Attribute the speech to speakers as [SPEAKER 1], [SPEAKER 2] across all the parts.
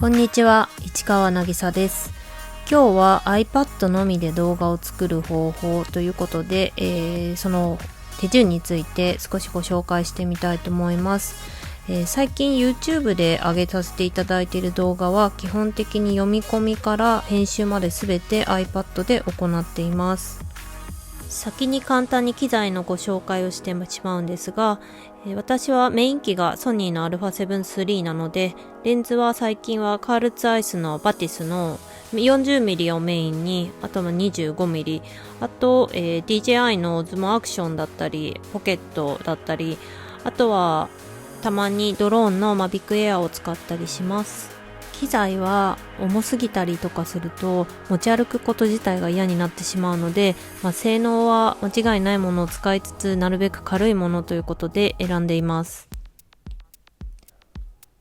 [SPEAKER 1] こんにちは、市川なぎさです。今日は iPad のみで動画を作る方法ということで、その手順について少しご紹介してみたいと思います。最近 YouTube で上げさせていただいている動画は基本的に読み込みから編集まで全て iPad で行っています。先に簡単に機材のご紹介をしてしまうんですが、私はメイン機がソニーの α7 III なので、レンズは最近はカールツアイスのバティスの 40mm をメインに、あとは 25mm、あと、DJI のズモアクションだったりポケットだったり、あとはたまにドローンのマビックエアを使ったりします。機材は重すぎたりとかすると持ち歩くこと自体が嫌になってしまうので、性能は間違いないものを使いつつ、なるべく軽いものということで選んでいます。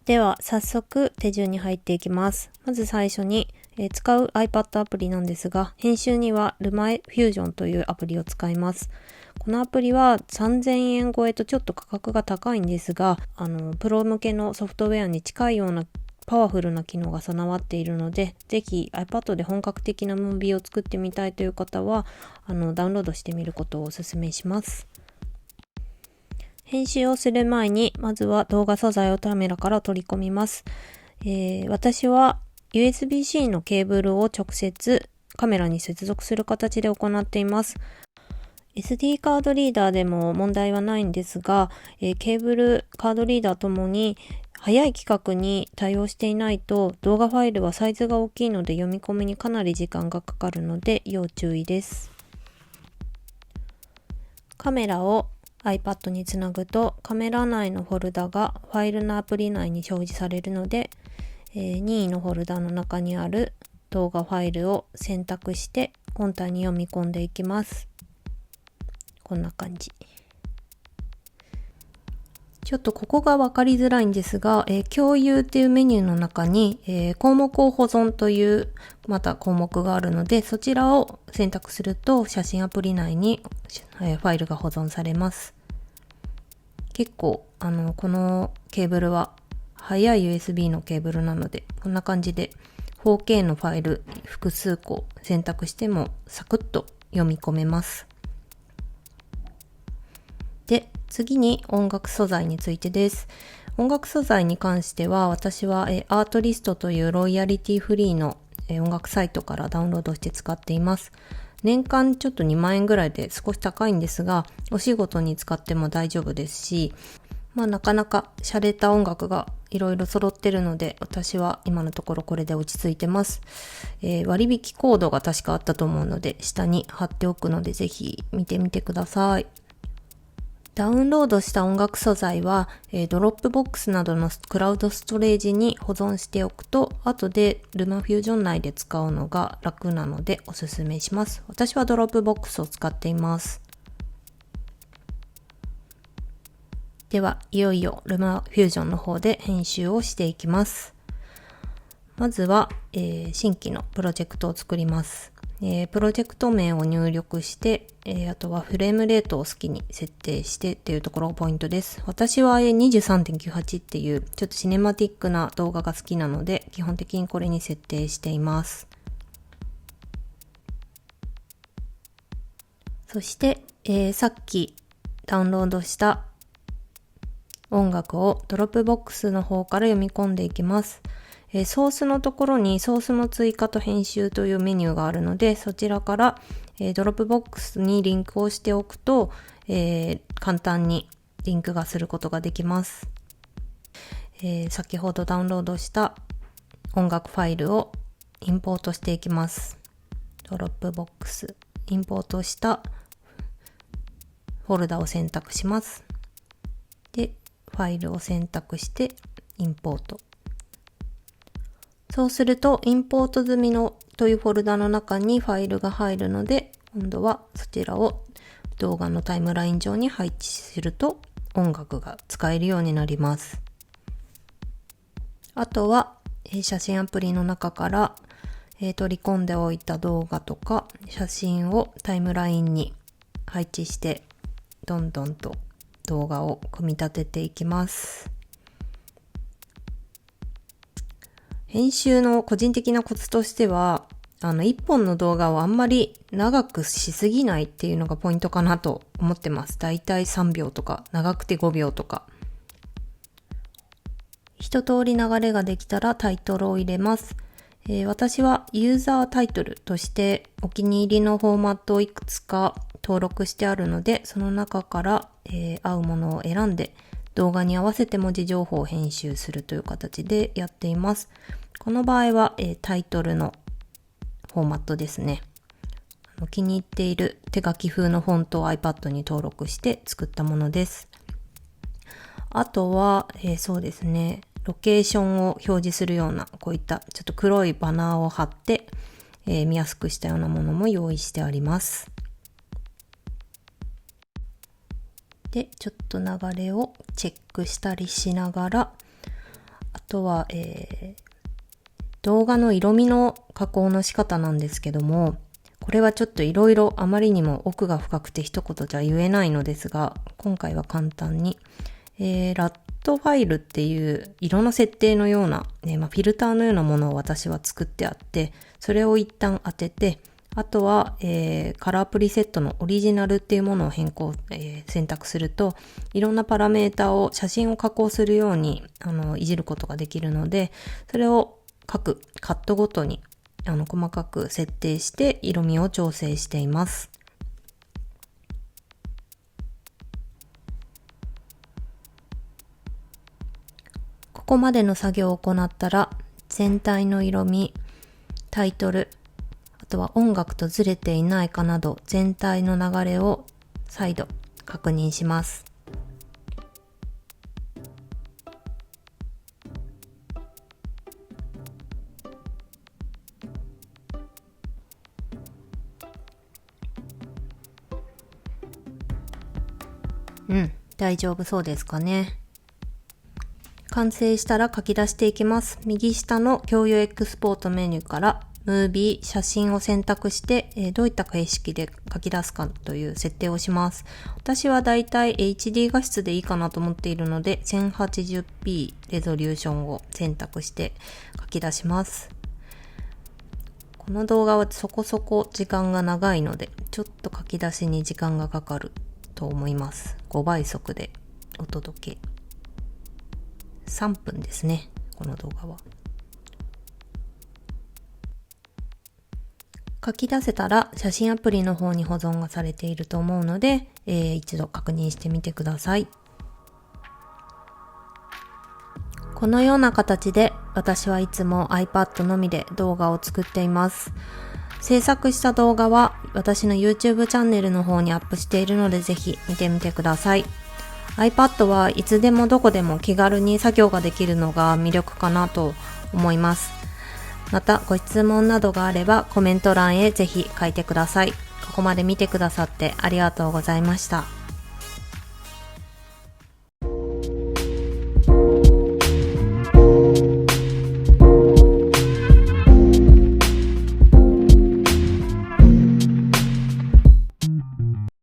[SPEAKER 1] では早速手順に入っていきます。まず最初に、使う iPad アプリなんですが、編集にはルマエフュージョンというアプリを使います。このアプリは3000円超えとちょっと価格が高いんですが、プロ向けのソフトウェアに近いようなパワフルな機能が備わっているので、ぜひ iPad で本格的なムービーを作ってみたいという方はダウンロードしてみることをお勧めします。編集をする前にまずは動画素材をカメラから取り込みます。私は USB-C のケーブルを直接カメラに接続する形で行っています。SD カードリーダーでも問題はないんですが、ケーブル、カードリーダーともに早い規格に対応していないと動画ファイルはサイズが大きいので読み込みにかなり時間がかかるので要注意です。カメラを iPad につなぐとカメラ内のフォルダがファイルのアプリ内に表示されるので、任意のフォルダの中にある動画ファイルを選択して本体に読み込んでいきます。こんな感じ。ちょっとここが分かりづらいんですが、共有っていうメニューの中に、項目を保存というまた項目があるので、そちらを選択すると写真アプリ内に、ファイルが保存されます。結構このケーブルは速い USB のケーブルなので、こんな感じで 4K のファイル複数個選択してもサクッと読み込めます。で、次に音楽素材についてです。音楽素材に関しては私はアートリストというロイヤリティフリーの音楽サイトからダウンロードして使っています。年間ちょっと2万円ぐらいで少し高いんですが、お仕事に使っても大丈夫ですし、なかなか洒落た音楽がいろいろ揃ってるので、私は今のところこれで落ち着いてます。割引コードが確かあったと思うので下に貼っておくのでぜひ見てみてください。ダウンロードした音楽素材は、ドロップボックスなどのクラウドストレージに保存しておくと、後でルマフュージョン内で使うのが楽なのでおすすめします。私はドロップボックスを使っています。では、いよいよルマフュージョンの方で編集をしていきます。まずは、新規のプロジェクトを作ります。プロジェクト名を入力して、あとはフレームレートを好きに設定してっていうところがポイントです。私は 23.98 っていうちょっとシネマティックな動画が好きなので、基本的にこれに設定しています。そして、さっきダウンロードした音楽をドロップボックスの方から読み込んでいきます。ソースのところにソースの追加と編集というメニューがあるので、そちらから、ドロップボックスにリンクをしておくと、簡単にリンクがすることができます。先ほどダウンロードした音楽ファイルをインポートしていきます。ドロップボックス、インポートしたフォルダを選択します。で、ファイルを選択してインポート。そうすると、インポート済みのというフォルダの中にファイルが入るので、今度はそちらを動画のタイムライン上に配置すると音楽が使えるようになります。あとは、写真アプリの中から、取り込んでおいた動画とか写真をタイムラインに配置して、どんどんと動画を組み立てていきます。編集の個人的なコツとしては、一本の動画をあんまり長くしすぎないっていうのがポイントかなと思ってます。だいたい3秒とか、長くて5秒とか。一通り流れができたらタイトルを入れます。私はユーザータイトルとしてお気に入りのフォーマットをいくつか登録してあるので、その中から、合うものを選んで動画に合わせて文字情報を編集するという形でやっています。この場合は、タイトルのフォーマットですね。気に入っている手書き風のフォントを iPad に登録して作ったものです。あとは、そうですね、ロケーションを表示するようなこういったちょっと黒いバナーを貼って、見やすくしたようなものも用意してあります。で、ちょっと流れをチェックしたりしながら、あとは、動画の色味の加工の仕方なんですけども、これはちょっといろいろあまりにも奥が深くて一言じゃ言えないのですが、今回は簡単に、ラットファイルっていう色の設定のような、フィルターのようなものを私は作ってあって、それを一旦当てて、あとは、カラープリセットのオリジナルっていうものを選択すると、いろんなパラメータを写真を加工するようにいじることができるので、それを各カットごとに細かく設定して色味を調整しています。ここまでの作業を行ったら、全体の色味、タイトル、あとは音楽とずれていないかなど全体の流れを再度確認します。大丈夫そうですかね。完成したら書き出していきます。右下の共有エクスポートメニューからムービー、写真を選択して、どういった形式で書き出すかという設定をします。私はだいたい HD 画質でいいかなと思っているので 1080p レゾリューションを選択して書き出します。この動画はそこそこ時間が長いのでちょっと書き出しに時間がかかると思います。5倍速でお届け。3分ですね、この動画は。書き出せたら写真アプリの方に保存がされていると思うので、一度確認してみてください。このような形で私はいつも iPad のみで動画を作っています。制作した動画は私の YouTube チャンネルの方にアップしているのでぜひ見てみてください。iPad はいつでもどこでも気軽に作業ができるのが魅力かなと思います。またご質問などがあればコメント欄へぜひ書いてください。ここまで見てくださってありがとうございました。